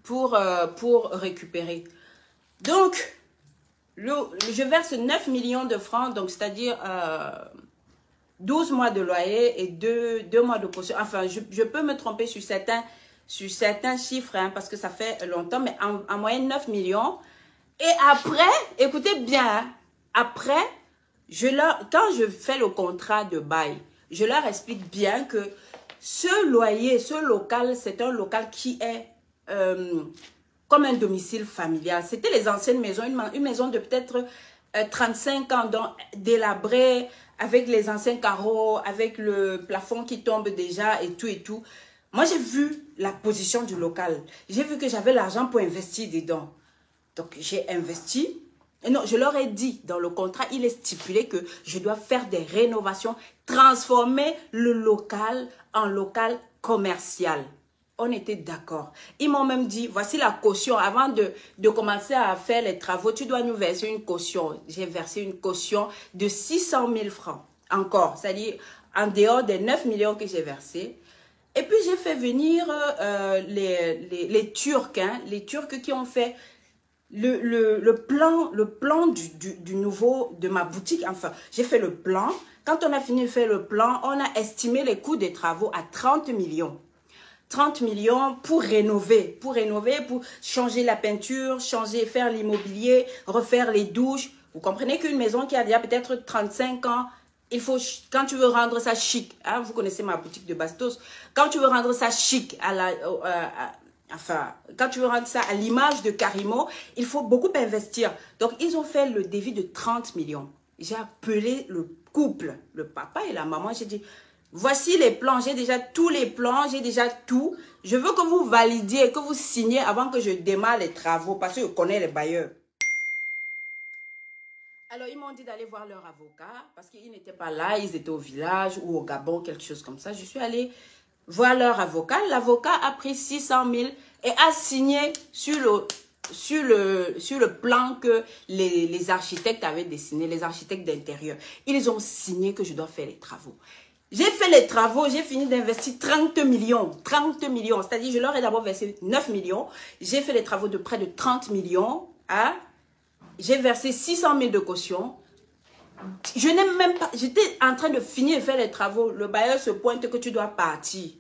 pour récupérer. Donc, je verse 9 millions de francs, donc c'est-à-dire 12 mois de loyer et 2 mois de caution. Enfin, je peux me tromper sur certains chiffres, hein, parce que ça fait longtemps, mais en moyenne 9 millions. Et après, écoutez bien, hein, après, quand je fais le contrat de bail, je leur explique bien que ce loyer, ce local, c'est un local qui est comme un domicile familial. C'était les anciennes maisons, une maison de peut-être 35 ans, donc délabrée, avec les anciens carreaux, avec le plafond qui tombe déjà et tout et tout. Moi, j'ai vu la position du local. J'ai vu que j'avais l'argent pour investir dedans. Donc, j'ai investi. Et non, je leur ai dit, dans le contrat, il est stipulé que je dois faire des rénovations, transformer le local en local commercial. On était d'accord. Ils m'ont même dit, voici la caution. Avant de commencer à faire les travaux, tu dois nous verser une caution. J'ai versé une caution de 600 000 francs. Encore, c'est-à-dire en dehors des 9 millions que j'ai versés. Et puis, j'ai fait venir les Turcs, hein, les Turcs qui ont fait le plan du nouveau, de ma boutique. Enfin, j'ai fait le plan. Quand on a fini de faire le plan, on a estimé les coûts des travaux à 30 millions. 30 millions pour rénover, pour changer la peinture, faire l'immobilier, refaire les douches. Vous comprenez qu'une maison qui a déjà peut-être 35 ans, il faut, quand tu veux rendre ça chic, hein, vous connaissez ma boutique de Bastos, quand tu veux rendre ça chic, quand tu veux rendre ça à l'image de Karimo, il faut beaucoup investir. Donc, ils ont fait le devis de 30 millions. J'ai appelé le couple, le papa et la maman, j'ai dit, voici les plans, j'ai déjà tous les plans, j'ai déjà tout. Je veux que vous validiez, que vous signiez avant que je démarre les travaux, parce que je connais les bailleurs. Alors, ils m'ont dit d'aller voir leur avocat, parce qu'ils n'étaient pas là, ils étaient au village ou au Gabon, quelque chose comme ça. Je suis allée voir leur avocat. L'avocat a pris 600 000 et a signé sur le plan que les architectes avaient dessiné, les architectes d'intérieur. Ils ont signé que je dois faire les travaux. J'ai fait les travaux, j'ai fini d'investir 30 millions. 30 millions, c'est-à-dire je leur ai d'abord versé 9 millions. J'ai fait les travaux de près de 30 millions. Hein? J'ai versé 600 000 de caution. Je n'ai même pas, j'étais en train de finir de faire les travaux. Le bailleur se pointe que tu dois partir.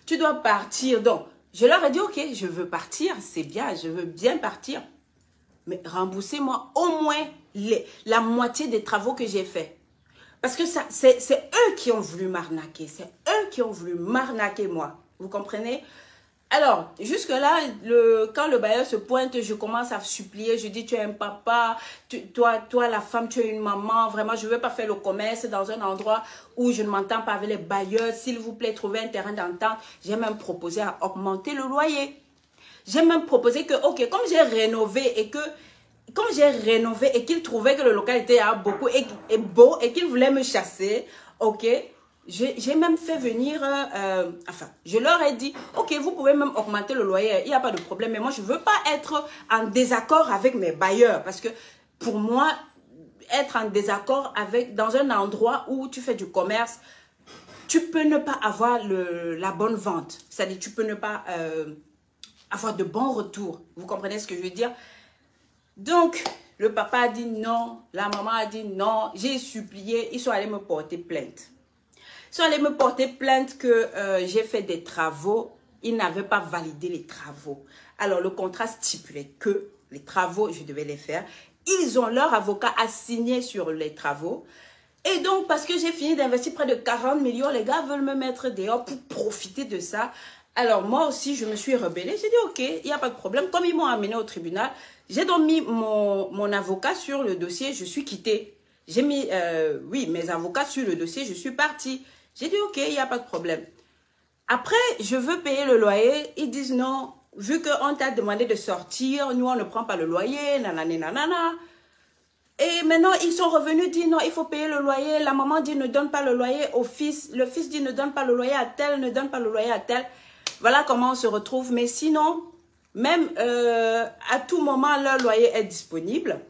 Tu dois partir. Donc, je leur ai dit, ok, je veux partir, c'est bien, je veux bien partir. Mais remboursez-moi au moins la moitié des travaux que j'ai faits. Parce que c'est eux qui ont voulu m'arnaquer. C'est eux qui ont voulu m'arnaquer, moi. Vous comprenez? Alors, jusque-là, quand le bailleur se pointe, je commence à supplier. Je dis, tu es un papa, toi, la femme, tu es une maman. Vraiment, je ne veux pas faire le commerce dans un endroit où je ne m'entends pas avec les bailleurs. S'il vous plaît, trouvez un terrain d'entente. J'ai même proposé à augmenter le loyer. J'ai même proposé que, ok, comme j'ai rénové et qu'il trouvait que le local était beaucoup et beau et qu'il voulait me chasser, ok, j'ai même fait venir, je leur ai dit, ok, vous pouvez même augmenter le loyer, il n'y a pas de problème, mais moi, je ne veux pas être en désaccord avec mes bailleurs, parce que pour moi, être en désaccord dans un endroit où tu fais du commerce, tu peux ne pas avoir la bonne vente, c'est-à-dire tu peux ne pas avoir de bons retours, vous comprenez ce que je veux dire? Donc, le papa a dit non, la maman a dit non, j'ai supplié, ils sont allés me porter plainte. Ils sont allés me porter plainte que j'ai fait des travaux, ils n'avaient pas validé les travaux. Alors, le contrat stipulait que les travaux, je devais les faire. Leur avocat a signé sur les travaux. Et donc, parce que j'ai fini d'investir près de 40 millions, les gars veulent me mettre dehors pour profiter de ça. Alors, moi aussi, je me suis rebellée. J'ai dit, ok, il n'y a pas de problème. Comme ils m'ont amené au tribunal, j'ai donc mis mon avocat sur le dossier, je suis quittée. J'ai mis, oui, mes avocats sur le dossier, je suis partie. J'ai dit, ok, il n'y a pas de problème. Après, je veux payer le loyer. Ils disent non, vu qu'on t'a demandé de sortir, nous, on ne prend pas le loyer, nanana, nanana. Et maintenant, ils sont revenus dire non, il faut payer le loyer. La maman dit ne donne pas le loyer au fils. Le fils dit ne donne pas le loyer à tel, ne donne pas le loyer à tel. Voilà comment on se retrouve. Mais sinon, même à tout moment, leur loyer est disponible.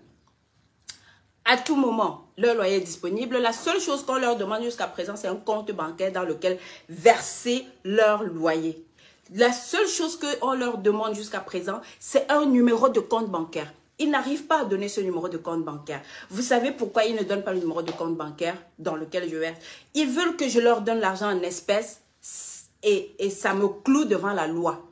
À tout moment, leur loyer est disponible. La seule chose qu'on leur demande jusqu'à présent, c'est un compte bancaire dans lequel verser leur loyer. La seule chose qu'on leur demande jusqu'à présent, c'est un numéro de compte bancaire. Ils n'arrivent pas à donner ce numéro de compte bancaire. Vous savez pourquoi ils ne donnent pas le numéro de compte bancaire dans lequel je verse? Ils veulent que je leur donne l'argent en espèces et ça me cloue devant la loi.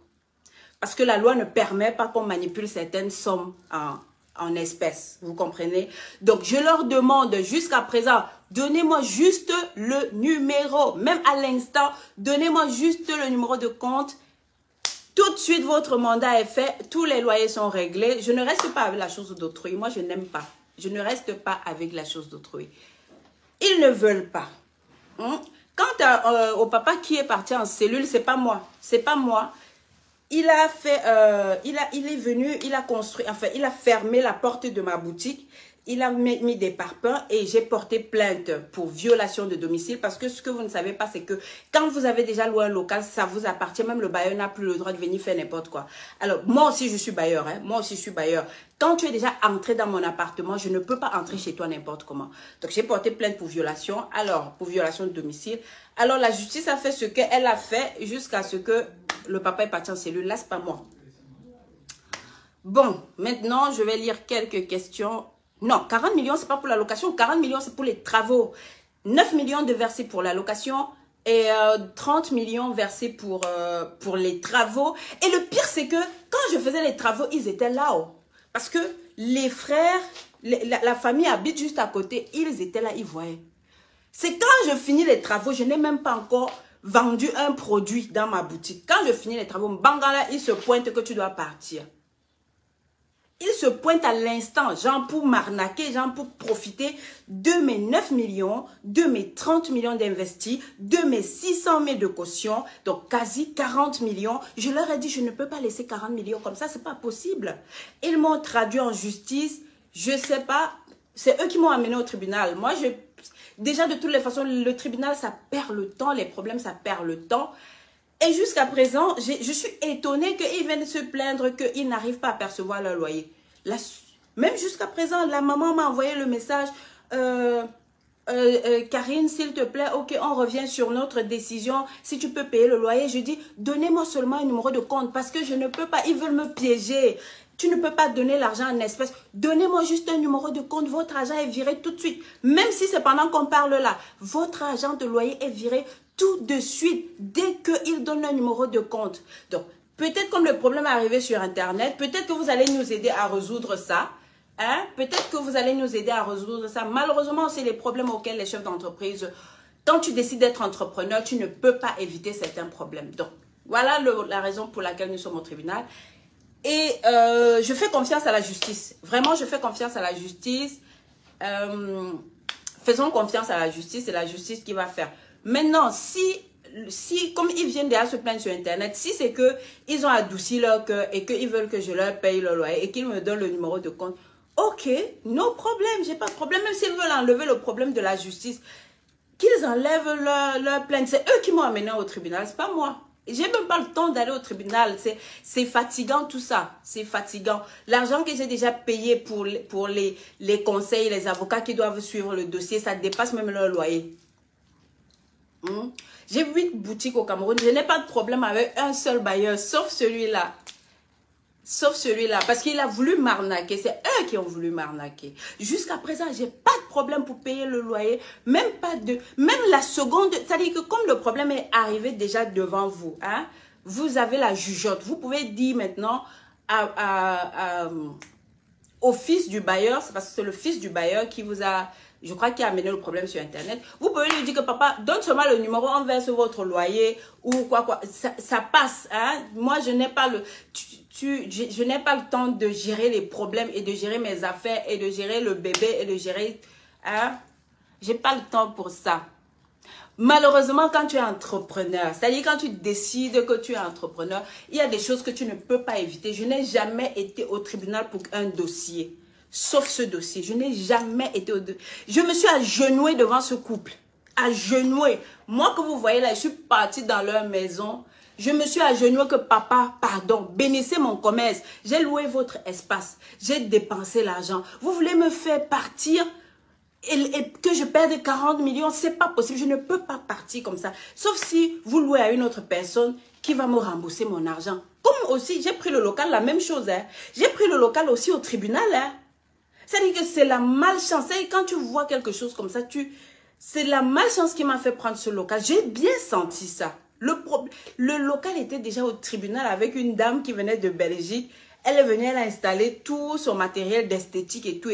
Parce que la loi ne permet pas qu'on manipule certaines sommes en espèces. Vous comprenez? Donc, je leur demande jusqu'à présent, donnez-moi juste le numéro. Même à l'instant, donnez-moi juste le numéro de compte. Tout de suite, votre mandat est fait. Tous les loyers sont réglés. Je ne reste pas avec la chose d'autrui. Moi, je n'aime pas. Je ne reste pas avec la chose d'autrui. Ils ne veulent pas. Quant au papa qui est parti en cellule, c'est pas moi. C'est pas moi. Il a fait, il est venu, il a construit, enfin, il a fermé la porte de ma boutique. Il a mis des parpaings et j'ai porté plainte pour violation de domicile parce que ce que vous ne savez pas, c'est que quand vous avez déjà loué un local, ça vous appartient. Même le bailleur n'a plus le droit de venir faire n'importe quoi. Alors, moi aussi, je suis bailleur. Hein, moi aussi, je suis bailleur. Quand tu es déjà entré dans mon appartement, je ne peux pas entrer chez toi n'importe comment. Donc, j'ai porté plainte pour violation. Alors, pour violation de domicile. Alors, la justice a fait ce qu'elle a fait jusqu'à ce que le papa est parti en cellule. Là, c'est pas moi. Bon, maintenant, je vais lire quelques questions. Non, 40 millions, c'est pas pour la location. 40 millions, c'est pour les travaux. 9 millions de versés pour la location et 30 millions versés pour les travaux. Et le pire, c'est que quand je faisais les travaux, ils étaient là-haut. Parce que les frères, la famille habite juste à côté. Ils étaient là, ils voyaient. C'est quand je finis les travaux, je n'ai même pas encore vendu un produit dans ma boutique. Quand je finis les travaux, Bangala, il se pointe que tu dois partir. Il se pointe à l'instant, genre pour m'arnaquer, genre pour profiter de mes 9 millions, de mes 30 millions d'investis, de mes 600 000 de caution, donc quasi 40 millions. Je leur ai dit, je ne peux pas laisser 40 millions comme ça, c'est pas possible. Ils m'ont traduit en justice, je sais pas, c'est eux qui m'ont amené au tribunal. Moi, déjà de toutes les façons, le tribunal, ça perd le temps, les problèmes, ça perd le temps. Et jusqu'à présent, je suis étonnée qu'ils viennent se plaindre qu'ils n'arrivent pas à percevoir leur loyer. Même jusqu'à présent, la maman m'a envoyé le message, Karine, s'il te plaît, ok, on revient sur notre décision, si tu peux payer le loyer. Je dis, donnez-moi seulement un numéro de compte parce que je ne peux pas, ils veulent me piéger. Tu ne peux pas donner l'argent en espèces. Donnez-moi juste un numéro de compte. Votre argent est viré tout de suite. Même si c'est pendant qu'on parle là. Votre argent de loyer est viré tout de suite. Dès qu'il donne un numéro de compte. Donc, peut-être comme le problème est arrivé sur Internet, peut-être que vous allez nous aider à résoudre ça. Hein? Peut-être que vous allez nous aider à résoudre ça. Malheureusement, c'est les problèmes auxquels les chefs d'entreprise, quand tu décides d'être entrepreneur, tu ne peux pas éviter certains problèmes. Donc, voilà la raison pour laquelle nous sommes au tribunal. Et je fais confiance à la justice. Vraiment, je fais confiance à la justice. Faisons confiance à la justice. C'est la justice qui va faire. Maintenant, si comme ils viennent déjà se plaindre sur Internet, si c'est qu'ils ont adouci leur cœur et qu'ils veulent que je leur paye le loyer et qu'ils me donnent le numéro de compte, ok, no problème, j'ai pas de problème. Même s'ils veulent enlever le problème de la justice, qu'ils enlèvent leur plainte. C'est eux qui m'ont amené au tribunal, c'est pas moi. J'ai même pas le temps d'aller au tribunal. C'est fatigant tout ça. C'est fatigant. L'argent que j'ai déjà payé pour les conseils, les avocats qui doivent suivre le dossier, ça dépasse même leur loyer. J'ai 8 boutiques au Cameroun. Je n'ai pas de problème avec un seul bailleur, sauf celui-là. Sauf celui-là, parce qu'il a voulu m'arnaquer. C'est eux qui ont voulu m'arnaquer. Jusqu'à présent, j'ai pas de problème pour payer le loyer. Même la seconde. C'est-à-dire que comme le problème est arrivé déjà devant vous, hein, vous avez la jugeote. Vous pouvez dire maintenant au fils du bailleur, c'est parce que c'est le fils du bailleur qui vous a, je crois, qui a amené le problème sur Internet. Vous pouvez lui dire que papa, donne seulement le numéro, on verse votre loyer ou quoi. Ça passe, hein. Moi, je n'ai pas je n'ai pas le temps de gérer les problèmes et de gérer mes affaires et de gérer le bébé et de gérer, hein. J'ai pas le temps pour ça. Malheureusement, quand tu es entrepreneur, c'est-à-dire quand tu décides que tu es entrepreneur, il y a des choses que tu ne peux pas éviter. Je n'ai jamais été au tribunal pour un dossier, sauf ce dossier. Je n'ai jamais été Je me suis agenouillée devant ce couple. Agenouillée. Moi que vous voyez là, je suis partie dans leur maison. Je me suis agenouillée que papa, pardon, bénissez mon commerce. J'ai loué votre espace. J'ai dépensé l'argent. Vous voulez me faire partir? et que je perde 40 millions, c'est pas possible. Je ne peux pas partir comme ça. Sauf si vous louez à une autre personne qui va me rembourser mon argent. Comme aussi, j'ai pris le local, la même chose. Hein. J'ai pris le local aussi au tribunal. Hein. C'est-à-dire que c'est la malchance. Et quand tu vois quelque chose comme ça, c'est la malchance qui m'a fait prendre ce local. J'ai bien senti ça. Le local était déjà au tribunal avec une dame qui venait de Belgique. Elle est venue, elle a installé tout son matériel d'esthétique et tout.